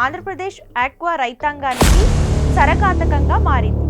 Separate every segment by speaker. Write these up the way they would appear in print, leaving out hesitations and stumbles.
Speaker 1: Andhra Pradesh aqua రైతాంగానికి సరఘాతకంగా మారింది.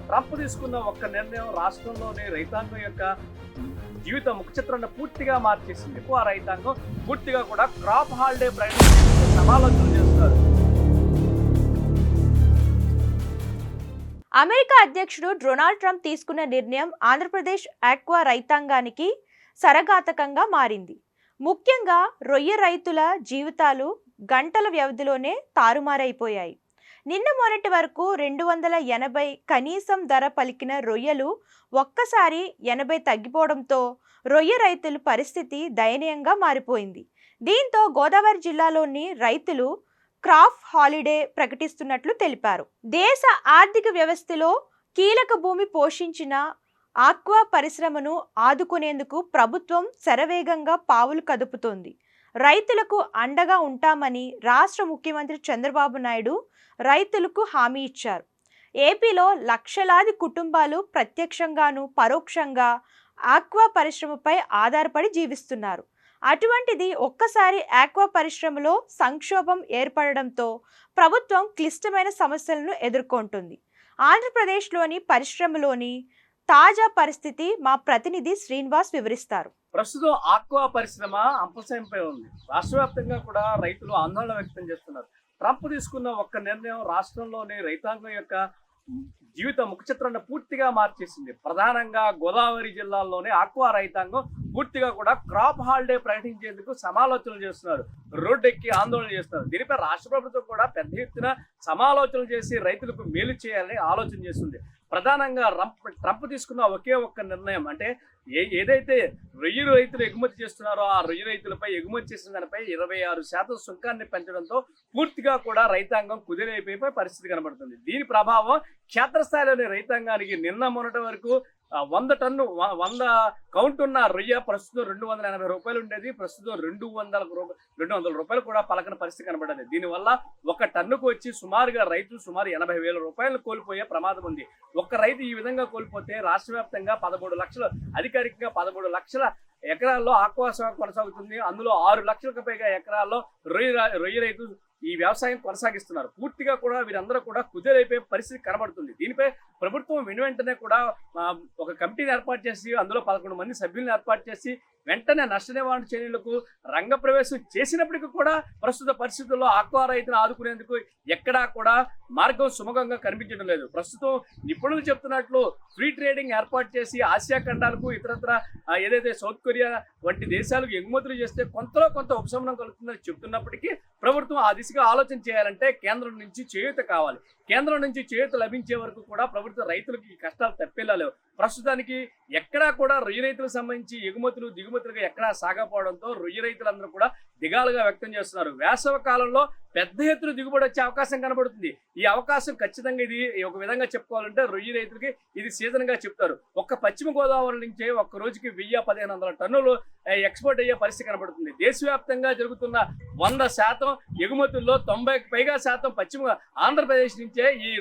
Speaker 2: Trump తీసుకున్న ఒక్క నిర్ణయం రాష్ట్రంలోని రైతాంగం యొక్క జీవిత ముఖచిత్రాన్ని పూర్తిగా మార్చేసింది. ఎక్కువ రైతాంగం పూర్తిగా కూడా క్రాప్ హాలిడే ప్రకటించి సమాలోచనలు చేస్తున్నారు.
Speaker 1: అమెరికా అధ్యక్షుడు డొనాల్డ్ ట్రంప్ తీసుకున్న నిర్ణయం ఆంధ్రప్రదేశ్ ఆక్వా రైతాంగానికి సరఘాతకంగా మారింది. ముఖ్యంగా రొయ్య రైతుల జీవితాలు గంటల వ్యవధిలోనే తారుమారైపోయాయి. నిన్న మొన్నటి వరకు 280 కనీసం ధర పలికిన రొయ్యలు ఒక్కసారి 80 తగ్గిపోవడంతో రొయ్య రైతుల పరిస్థితి దయనీయంగా మారిపోయింది. దీంతో గోదావరి జిల్లాలోని రైతులు క్రాప్ హాలిడే ప్రకటిస్తున్నట్లు తెలిపారు. దేశ ఆర్థిక వ్యవస్థలో కీలక భూమి పోషించిన ఆక్వా పరిశ్రమను ఆదుకునేందుకు ప్రభుత్వం శరవేగంగా పావులు కదుపుతోంది. రైతులకు అండగా ఉంటామని రాష్ట్ర ముఖ్యమంత్రి చంద్రబాబు నాయుడు రైతులకు హామీ ఇచ్చారు. ఏపీలో లక్షలాది కుటుంబాలు ప్రత్యక్షంగాను పరోక్షంగా ఆక్వా పరిశ్రమపై ఆధారపడి జీవిస్తున్నారు. అటువంటిది ఒక్కసారి ఆక్వా పరిశ్రమలో సంక్షోభం ఏర్పడడంతో ప్రభుత్వం క్లిష్టమైన సమస్యలను ఎదుర్కొంటుంది. ఆంధ్రప్రదేశ్లోని పరిశ్రమలోని తాజా పరిస్థితి మా ప్రతినిధి శ్రీనివాస్ వివరిస్తారు.
Speaker 2: ప్రస్తుతం ఆక్వా పరిశ్రమ అంపశంపై ఉంది. రాష్ట్ర వ్యాప్తంగా కూడా రైతులు ఆందోళన వ్యక్తం చేస్తున్నారు. ట్రంప్ తీసుకున్న ఒక్క నిర్ణయం రాష్ట్రంలోని రైతాంగం యొక్క జీవిత ముఖచిత్రాన్ని పూర్తిగా మార్చేసింది. ప్రధానంగా గోదావరి జిల్లాల్లోనే ఆక్వా రైతాంగం పూర్తిగా కూడా క్రాప్ హాలిడే ప్రకటించేందుకు సమాలోచనలు చేస్తున్నారు. రోడ్డెక్కి ఆందోళన చేస్తున్నారు. దీనిపై రాష్ట్ర ప్రభుత్వం కూడా పెద్ద ఎత్తున సమాలోచనలు చేసి రైతులకు మేలు చేయాలని ఆలోచన చేస్తుంది. ప్రధానంగా ట్రంప్ తీసుకున్న ఒకే ఒక్క నిర్ణయం అంటే ఏదైతే రొయ్య రైతులు ఎగుమతి చేస్తున్నారో ఆ రొయ్య రైతులపై ఎగుమతి చేసిన దానిపై 26% సుంకాన్ని పెంచడంతో పూర్తిగా కూడా రైతాంగం కుదిరైపోయే పరిస్థితి కనబడుతుంది. దీని ప్రభావం క్షేత్రస్థాయిలోని రైతాంగానికి నిన్న మొన్నటి వరకు 100 కౌంట్ ఉన్న రొయ్య ప్రస్తుతం 280 రూపాయలు ఉండేది. ప్రస్తుతం 200 రూపాయలు కూడా పలకన పరిస్థితి కనబడింది. దీనివల్ల ఒక టన్నుకు వచ్చి సుమారుగా రైతు సుమారు 80,000 రూపాయలు కోల్పోయే ప్రమాదం ఉంది. ఒక్క రైతు ఈ విధంగా కోల్పోతే రాష్ట్ర వ్యాప్తంగా 13 లక్షలు, అధికారికంగా 13 లక్షల ఎకరాల్లో ఆక్వా సాగు కొనసాగుతుంది. అందులో 6 లక్షలకు పైగా ఎకరాల్లో రొయ్య రైతు ఈ వ్యవసాయం కొనసాగిస్తున్నారు. పూర్తిగా కూడా వీరందరూ కూడా కుదేరైపోయే పరిస్థితి కనబడుతుంది. దీనిపై ప్రభుత్వం వెంటనే కూడా ఒక కమిటీని ఏర్పాటు చేసి అందులో 11 మంది సభ్యులను ఏర్పాటు చేసి వెంటనే నష్ట నివారణ చర్యలకు రంగప్రవేశం చేసినప్పటికీ కూడా ప్రస్తుత పరిస్థితుల్లో ఆక్వా రైతును ఆదుకునేందుకు ఎక్కడా కూడా మార్గం సుమూలంగా కనిపించడం లేదు. ప్రస్తుతం నిపుణులు చెప్తున్నట్లు ఫ్రీ ట్రేడింగ్ ఏర్పాటు చేసి ఆసియా ఖండాలకు ఇతరత్ర ఏదైతే సౌత్ కొరియా వంటి దేశాలకు ఎగుమతులు చేస్తే కొంతలో కొంత ఉపశమనం కలుగుతుందని చెప్తున్నప్పటికీ ప్రభుత్వం ఆ దిశగా ఆలోచన చేయాలంటే కేంద్రం నుంచి చేయూత కావాలి. కేంద్రం నుంచి చేయూత లభించే వరకు కూడా ప్రభుత్వ రైతులకు ఈ కష్టాలు తప్పేలా లేవు. ప్రస్తుతానికి ఎక్కడా కూడా రొయ్య రైతులకు సంబంధించి ఎగుమతులు దిగుమతులుగా ఎక్కడా సాగపోవడంతో రొయ్య రైతులందరూ కూడా దిగాలుగా వ్యక్తం చేస్తున్నారు. వేసవ కాలంలో పెద్ద ఎత్తున దిగుబడి వచ్చే అవకాశం కనబడుతుంది. ఈ అవకాశం ఖచ్చితంగా ఇది ఒక విధంగా చెప్పుకోవాలంటే రొయ్య రైతులకి ఇది సీజన్ గా చెప్తారు. ఒక్క పశ్చిమ గోదావరి నుంచే ఒక్క రోజుకి 1000-1500 టన్నులు ఎక్స్పోర్ట్ అయ్యే పరిస్థితి కనబడుతుంది. దేశవ్యాప్తంగా జరుగుతున్న 100% ఎగుమతుల్లో 90కి పైగా శాతం పశ్చిమ ఆంధ్రప్రదేశ్ నుంచే ఈ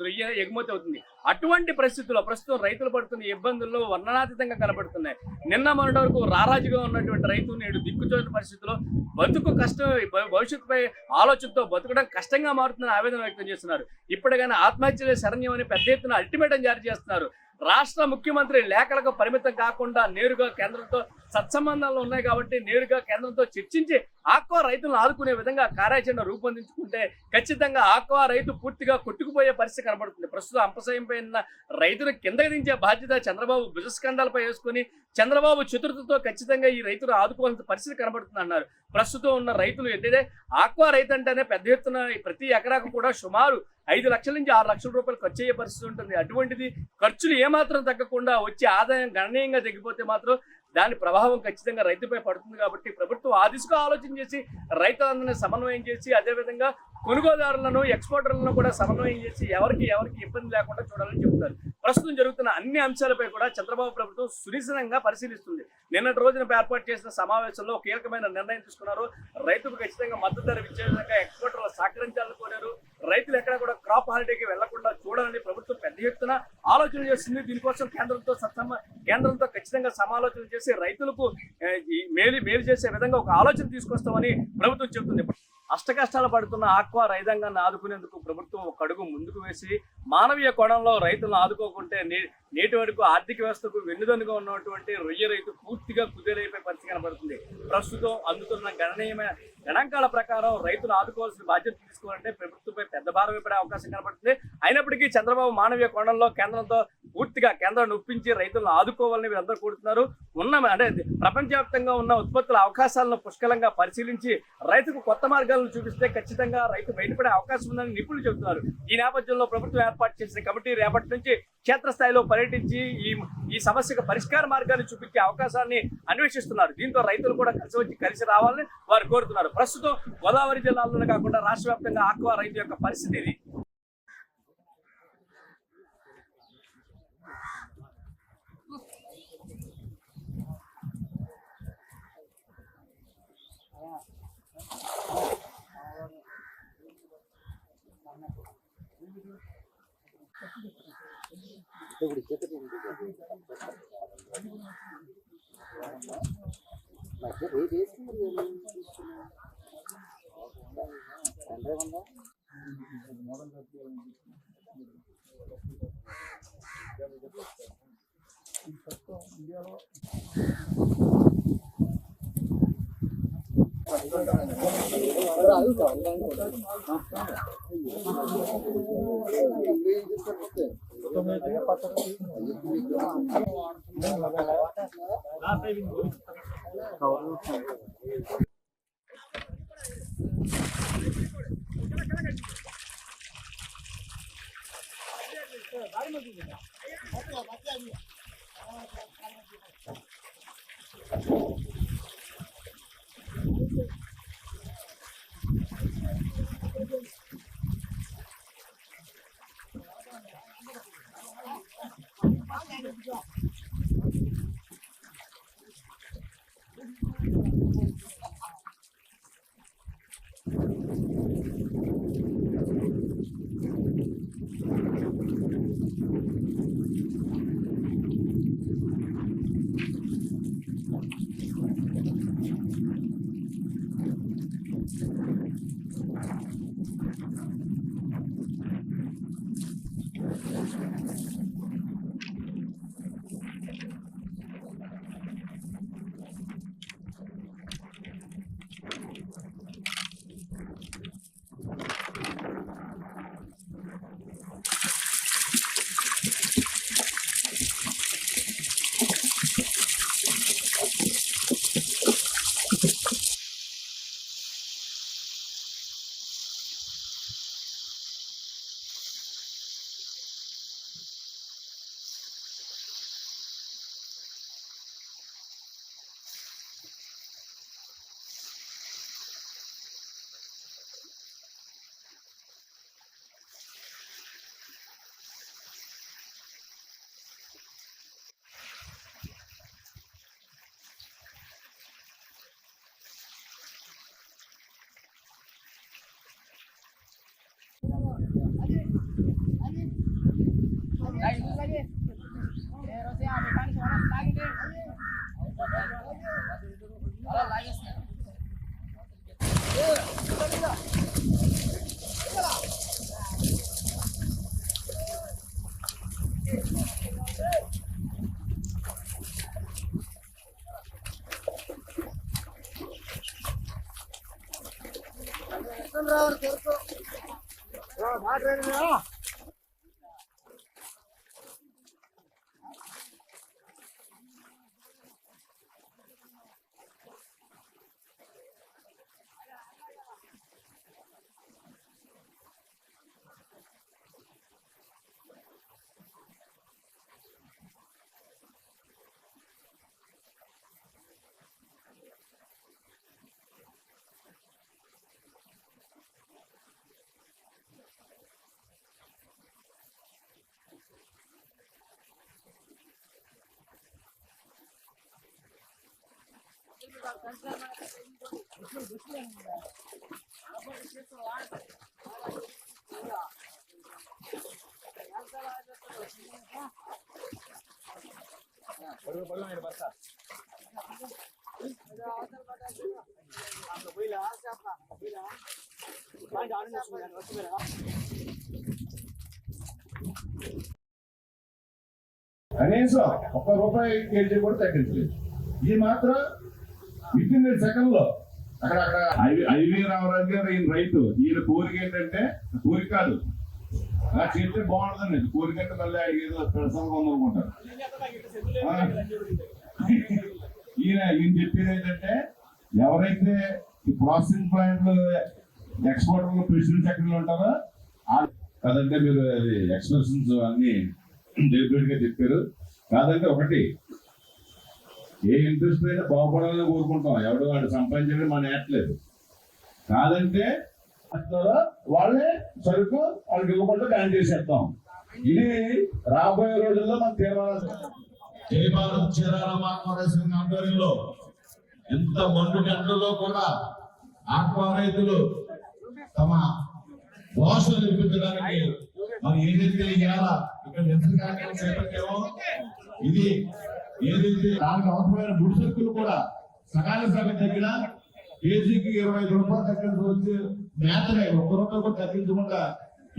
Speaker 2: రొయ్య ఎగుమతి అవుతుంది. అటువంటి పరిస్థితుల్లో ప్రస్తుతం రైతులు పడుతున్న ఇబ్బందుల్లో వర్ణనాతీతంగా కనబడుతున్నాయి. నిన్న మొన్నటి వరకు రారాజుగా ఉన్నటువంటి రైతు నేడు దిక్కుచోని పరిస్థితుల్లో బతుకు కష్టం, భవిష్యత్తుపై ఆలోచనతో బతకడం కష్టంగా మారుతుందని ఆవేదన వ్యక్తం చేస్తున్నారు. ఇప్పటికైనా ఆత్మహత్యలే శరణ్యం అని పెద్ద ఎత్తున అల్టిమేటం జారీ చేస్తున్నారు. రాష్ట్ర ముఖ్యమంత్రి లేఖలకు పరిమితం కాకుండా నేరుగా కేంద్రంతో సత్సంబంధాలు ఉన్నాయి కాబట్టి నేరుగా కేంద్రంతో చర్చించి ఆక్వా రైతులను ఆదుకునే విధంగా కార్యాచరణ రూపొందించుకుంటే ఖచ్చితంగా ఆక్వా రైతు పూర్తిగా కొట్టుకుపోయే పరిస్థితి కనబడుతుంది. ప్రస్తుతం అంపశయంపై ఉన్న రైతును కిందకి దించే బాధ్యత చంద్రబాబు భుజస్కంధాలపై వేసుకుని చంద్రబాబు చతుర్థతో ఖచ్చితంగా ఈ రైతులు ఆదుకోవాల్సిన పరిస్థితి కనబడుతుంది అన్నారు. ప్రస్తుతం ఉన్న రైతులు ఏంటంటే ఆక్వా రైతు అంటేనే పెద్ద ఎత్తున ప్రతి ఎకరాకు కూడా సుమారు 5 లక్షల నుంచి 6 లక్షల రూపాయలు ఖర్చు అయ్యే పరిస్థితి ఉంటుంది. అటువంటిది ఖర్చులు ఏమాత్రం తగ్గకుండా వచ్చే ఆదాయం గణనీయంగా తగ్గిపోతే మాత్రం దాని ప్రభావం ఖచ్చితంగా రైతుపై పడుతుంది. కాబట్టి ప్రభుత్వం ఆ దిశగా ఆలోచన చేసి రైతులందరినీ సమన్వయం చేసి అదేవిధంగా కొనుగోదారులను ఎక్స్పోర్టర్లను కూడా సమన్వయం చేసి ఎవరికి ఇబ్బంది లేకుండా చూడాలని చెబుతారు. ప్రస్తుతం జరుగుతున్న అన్ని అంశాలపై కూడా చంద్రబాబు ప్రభుత్వం సునిశ్చితంగా పరిశీలిస్తుంది. నిన్నటి రోజున ఏర్పాటు చేసిన సమావేశంలో కీలకమైన నిర్ణయం తీసుకున్నారు. రైతుకు ఖచ్చితంగా మద్దతు ధర ఇచ్చే విధంగా ఎక్స్పోర్టర్లు సహకరించాలని కోరారు. రైతులు ఎక్కడ కూడా క్రాప్ హాలిడేకి వెళ్లకుండా చూడాలని ప్రభుత్వం పెద్ద పెద్ద ఎత్తున ఆలోచన చేస్తుంది. దీనికోసం కేంద్రంతో ఖచ్చితంగా సమాలోచన చేసి రైతులకు మేలు చేసే విధంగా ఒక ఆలోచన తీసుకొస్తామని ప్రభుత్వం చెబుతుంది. అష్టకష్టాలు పడుతున్న ఆక్వా రైతాంగాన్ని ఆదుకునేందుకు ప్రభుత్వం ఒక అడుగు ముందుకు వేసి మానవీయ కోణంలో రైతులను ఆదుకోకుంటే నేటి వరకు ఆర్థిక వ్యవస్థకు వెన్నుదన్నుగా ఉన్నటువంటి రొయ్య రైతు పూర్తిగా కుదేలైపోయే పరిస్థితి కనబడుతుంది. ప్రస్తుతం అందుతున్న గణనీయమైన గణాంకాల ప్రకారం రైతులు ఆదుకోవాల్సిన బాధ్యత తీసుకోవాలంటే ప్రభుత్వంపై పెద్ద భారం పడే అవకాశం కనబడుతుంది. అయినప్పటికీ చంద్రబాబు మానవీయ కోణంలో కేంద్రాన్ని ఒప్పించి రైతులను ఆదుకోవాలని వీరందరూ కోరుతున్నారు. ప్రపంచవ్యాప్తంగా ఉన్న ఉత్పత్తుల అవకాశాలను పుష్కలంగా పరిశీలించి రైతుకు కొత్త మార్గాలను చూపిస్తే ఖచ్చితంగా రైతు బయటపడే అవకాశం ఉందని నిపుణులు చెబుతున్నారు. ఈ నేపథ్యంలో ప్రభుత్వం ఏర్పాటు చేసిన కమిటీ రేపటి నుంచి క్షేత్రస్థాయిలో పర్యటించి ఈ సమస్యకు పరిష్కార మార్గాన్ని చూపించే అవకాశాన్ని అన్వేషిస్తున్నారు. దీంతో రైతులు కూడా కలిసి రావాలని వారు కోరుతున్నారు. ప్రస్తుతం గోదావరి జిల్లాలోనే కాకుండా రాష్ట్ర వ్యాప్తంగా ఆక్వా రైతు యొక్క పరిస్థితి ఇది.
Speaker 3: కనీసం ₹1 కేజీ కూడా తగ్గించలేదు. ఇది మాత్రం విత్ ఇన్ సెకండ్ లో అక్కడ ఐవి రామరాజు గారు ఈయన రైతు. ఈయన కోరిక ఏంటంటే, కోరిక కాదు అలా చేస్తే బాగుంటుందండి, కోరిక అంటే మళ్ళీ ఏదో పెడసంగా ఉందనుకుంటారు. ఈయన చెప్పేది ఏంటంటే, ఎవరైతే ఈ ప్రాసెసింగ్ ప్లాంట్ ఎక్స్పోర్టర్లు ప్రెసిడెంట్ సెక్రటరీలు ఉంటారో కాదంటే మీరు అది ఎక్స్ప్రెషన్స్ అన్ని డెలిబరేట్ గా చెప్పారు. కాదంటే ఒకటి, ఏ ఇంట్రెస్ట్ అయినా బాగుపడాలని కోరుకుంటాం, ఎవడు వాడు సంపాదించడం మన ఏట్లేదు. కాదంటే వాళ్ళే సరుకు వాళ్ళకి ఇవ్వకుండా బ్యాన్ చేసేస్తాం. ఇది రాబోయే రోజుల్లో మనం తీర్మానం. జై భారత్ చీరాల ఆధ్వర్యంలో ఎంత మండు గంటల్లో కూడా ఆక్వా రైతులు తమ భాషలు నిలిపించడానికి మరి ఏదైతే ఇవాళ ఇక్కడ నిరసన కార్యక్రమం చేపట్టామో, ఇది ఏదైతే దానికి అవసరమైన ముడి సరుకులు కూడా సకాల సగం తగ్గిన కేజీకి ₹25 తగ్గించవచ్చు. మేతనే ₹1 కూడా తగ్గించకుండా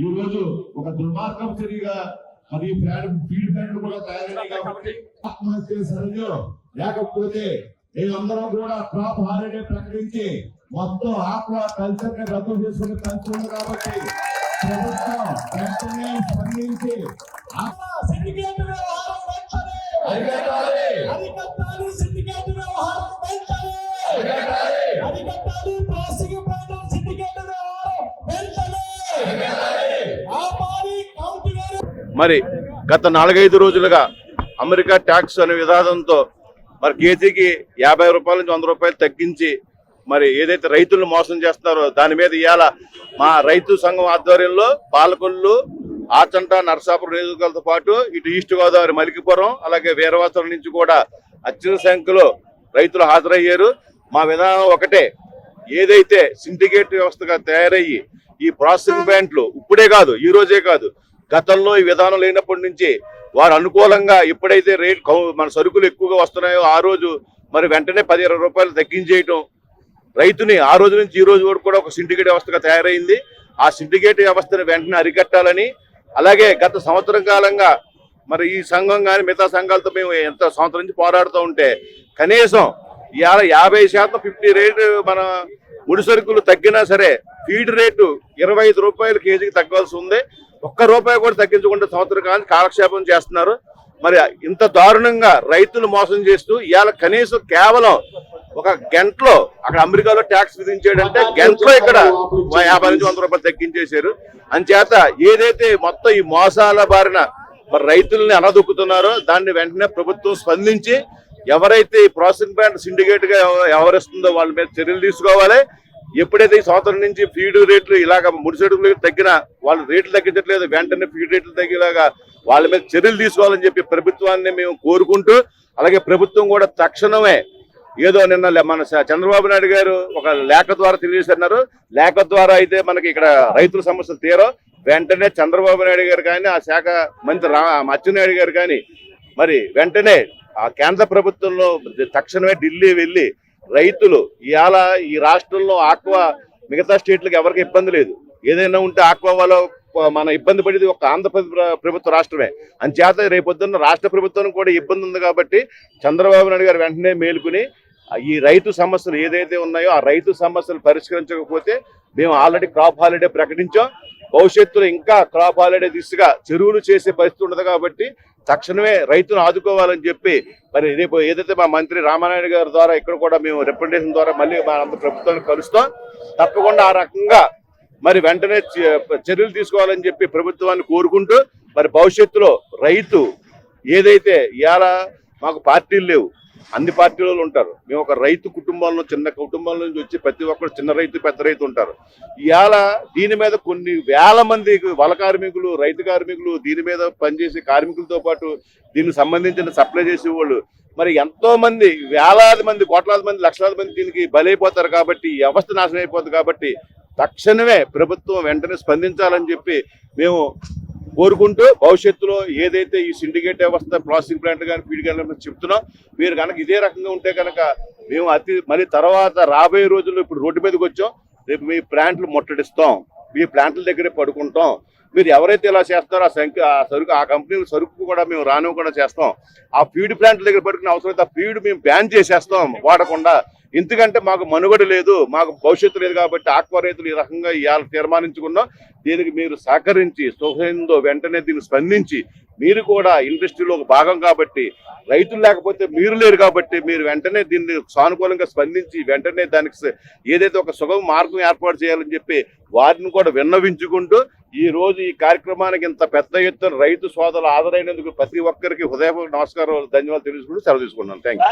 Speaker 3: ఈ రోజు ఒక దుర్మార్గం చర్యగా మరి ఫీడ్ ప్లాంట్లు కూడా తయారైనాయి. కాబట్టి ఆత్మహత్య సరిగ్గా లేకపోతే మేమందరం కూడా క్రాప్ హాలిడే ప్రకటించి మొత్తం ఆక్వా కల్చర్ ని రద్దు చేసుకునే కల్చర్ ఉంది. కాబట్టి ప్రభుత్వం వెంటనే స్పందించి సిండికేట్ వ్యవహారం వెంటనే అరికట్టాలి, సిండికేట్ వ్యవహారం వెంటనే అరికట్టాలి, ప్లాస్టిక్ ప్లాంట్ సిండికేట్ వ్యవహారం వెంటనే ఆపాలి.
Speaker 4: మరి గత 4-5 రోజులుగా అమెరికా ట్యాక్స్ అనే విధానంతో మరి కేజీకి ₹50 నుంచి ₹100 తగ్గించి మరి ఏదైతే రైతులను మోసం చేస్తున్నారో దాని మీద ఇవాళ మా రైతు సంఘం ఆధ్వర్యంలో పాలకొల్లు, ఆచంట, నరసాపురం నియోజకవర్గాలతో పాటు ఇటు ఈస్ట్ గోదావరి, మలికిపురం, అలాగే వీరవాసరం నుంచి కూడా అత్యధిక సంఖ్యలో రైతులు హాజరయ్యారు. మా విధానం ఒకటే, ఏదైతే సిండికేట్ వ్యవస్థగా తయారయ్యి ఈ ప్రాసెసింగ్ ప్లాంట్లు ఇప్పుడే కాదు, ఈ రోజే కాదు, గతంలో ఈ విధానం లేనప్పటి నుంచి వారు అనుకూలంగా ఎప్పుడైతే మన సరుకులు ఎక్కువగా వస్తున్నాయో ఆ రోజు మరి వెంటనే ₹10-20 తగ్గించేయటం, రైతుని ఆ రోజు నుంచి ఈ రోజు వరకు కూడా ఒక సిండికేట్ వ్యవస్థగా తయారైంది. ఆ సిండికేట్ వ్యవస్థను వెంటనే అరికట్టాలని, అలాగే గత సంవత్సరం కాలంగా మరి ఈ సంఘం కానీ మిగతా సంఘాలతో మేము ఎంత సంవత్సరం నుంచి పోరాడుతూ ఉంటే కనీసం ఇవాళ 50% 50 రేటు మన ముడి సరుకులు తగ్గినా సరే ఫీడ్ రేటు ₹25 కేజీకి తగ్గాల్సి ఉంది. ₹1 కూడా తగ్గించకుండా సంవత్సరం కాలం కాలక్షేపం చేస్తున్నారు. మరి ఇంత దారుణంగా రైతులు మోసం చేస్తూ ఇవాళ కనీసం కేవలం ఒక గంటలో అక్కడ అమెరికాలో ట్యాక్స్ విధించాడంటే గంటలో ఇక్కడ ₹50 నుంచి ₹100 తగ్గించేశారు. అంచేత ఏదైతే మొత్తం ఈ మోసాల బారిన మరి రైతుల్ని అనదొక్కుతున్నారో దాన్ని వెంటనే ప్రభుత్వం స్పందించి ఎవరైతే ఈ ప్రాసెసింగ్ ప్లాంట్ సిండికేట్ గా వ్యవహరిస్తుందో వాళ్ళ మీద చర్యలు తీసుకోవాలి. ఎప్పుడైతే ఈ సంవత్సరం నుంచి ఫీడ్ రేట్లు ఇలాగ ముడి సరుకులు తగ్గినా వాళ్ళు రేట్లు తగ్గించట్లేదు, వెంటనే ఫీడ్ రేట్లు తగ్గేలాగా వాళ్ళ మీద చర్యలు తీసుకోవాలని చెప్పి ప్రభుత్వాన్ని మేము కోరుకుంటూ, అలాగే ప్రభుత్వం కూడా తక్షణమే ఏదో నిన్న మన చంద్రబాబు నాయుడు గారు ఒక లేఖ ద్వారా తెలియజేస్తున్నారు. లేఖ ద్వారా అయితే మనకి ఇక్కడ రైతుల సమస్యలు తీరో, వెంటనే చంద్రబాబు నాయుడు గారు కానీ ఆ శాఖ మంత్రి అచ్చెన్నాయుడు గారు కానీ మరి వెంటనే ఆ కేంద్ర ప్రభుత్వంలో తక్షణమే ఢిల్లీ వెళ్ళి రైతులు ఇవాళ ఈ రాష్ట్రంలో ఆక్వా మిగతా స్టేట్లకు ఎవరికి ఇబ్బంది లేదు, ఏదైనా ఉంటే ఆక్వా వాళ్ళ మన ఇబ్బంది పడేది ఒక ఆంధ్రప్రదేశ్ ప్రభుత్వ రాష్ట్రమే. అంచేత రేపొద్దున్న రాష్ట్ర ప్రభుత్వానికి కూడా ఇబ్బంది ఉంది. కాబట్టి చంద్రబాబు నాయుడు గారు వెంటనే మేలుకుని ఈ రైతు సమస్యలు ఏదైతే ఉన్నాయో ఆ రైతు సమస్యలు పరిష్కరించకపోతే మేము ఆల్రెడీ క్రాప్ హాలిడే ప్రకటించాం. భవిష్యత్తులో ఇంకా క్రాప్ హాలిడే దిశగా చెరువులు చేసే పరిస్థితి ఉండదు. కాబట్టి తక్షణమే రైతును ఆదుకోవాలని చెప్పి మరి రేపు ఏదైతే మా మంత్రి రామానాయుడు గారి ద్వారా ఇక్కడ కూడా మేము రిప్రజెంటేషన్ ద్వారా మళ్ళీ మా ప్రభుత్వాన్ని కలుస్తాం. తప్పకుండా ఆ రకంగా మరి వెంటనే చర్యలు తీసుకోవాలని చెప్పి ప్రభుత్వాన్ని కోరుకుంటూ మరి భవిష్యత్తులో రైతు ఏదైతే ఇవాళ మాకు పార్టీలు లేవు, అన్ని పార్టీలలో ఉంటారు. మేము ఒక రైతు కుటుంబంలో చిన్న కుటుంబం నుంచి వచ్చి ప్రతి ఒక్కరు చిన్న రైతు పెద్ద రైతు ఉంటారు. ఇవాళ దీని మీద కొన్ని వేల మంది వల కార్మికులు, రైతు కార్మికులు, దీని మీద పనిచేసే కార్మికులతో పాటు దీనికి సంబంధించిన సప్లై చేసే వాళ్ళు మరి ఎంతో మంది, వేలాది మంది, కోట్లాది మంది, లక్షలాది మంది దీనికి బలైపోతారు. కాబట్టి ఈ వ్యవస్థ నాశనం అయిపోతుంది. కాబట్టి తక్షణమే ప్రభుత్వం వెంటనే స్పందించాలని చెప్పి మేము కోరుకుంటూ భవిష్యత్తులో ఏదైతే ఈ సిండికేట్ వ్యవస్థ ప్రాసెసింగ్ ప్లాంట్ కానీ ఫీడ్ కానీ చెప్తున్నాం, మీరు కనుక ఇదే రకంగా ఉంటే కనుక మేము మళ్ళీ తర్వాత రాబోయే రోజుల్లో ఇప్పుడు రోడ్డు మీదకి వచ్చాం, రేపు మీ ప్లాంట్లు ముట్టడిస్తాం, మీ ప్లాంట్ల దగ్గరే పడుకుంటాం. మీరు ఎవరైతే ఇలా చేస్తారో ఆ కంపెనీల సరుకు కూడా మేము రానివ్వకుండా చేస్తాం. ఆ ఫీడ్ ప్లాంట్ల దగ్గర పడుకునే అవసరం అయితే ఆ ఫీడ్ మేము బ్యాన్ చేసేస్తాం వాడకుండా. ఎందుకంటే మాకు మనుగడ లేదు, మాకు భవిష్యత్తు లేదు. కాబట్టి ఆక్వా రైతులు ఈ రకంగా ఇవాళ తీర్మానించుకున్నాం. దీనికి మీరు సహకరించి సుఖంతో వెంటనే దీన్ని స్పందించి, మీరు కూడా ఇండస్ట్రీలో ఒక భాగం కాబట్టి, రైతులు లేకపోతే మీరు లేరు కాబట్టి మీరు వెంటనే దీన్ని సానుకూలంగా స్పందించి వెంటనే దానికి ఏదైతే ఒక సుగమ మార్గం ఏర్పాటు చేయాలని చెప్పి వారిని కూడా విన్నవించుకుంటూ ఈ రోజు ఈ కార్యక్రమానికి ఇంత పెద్ద ఎత్తున రైతు సోదరులు హాజరైనందుకు ప్రతి ఒక్కరికి హృదయపూర్వక నమస్కారాలు, ధన్యవాదాలు తెలుసుకుంటూ సెలవు తీసుకున్నాను. Thank you.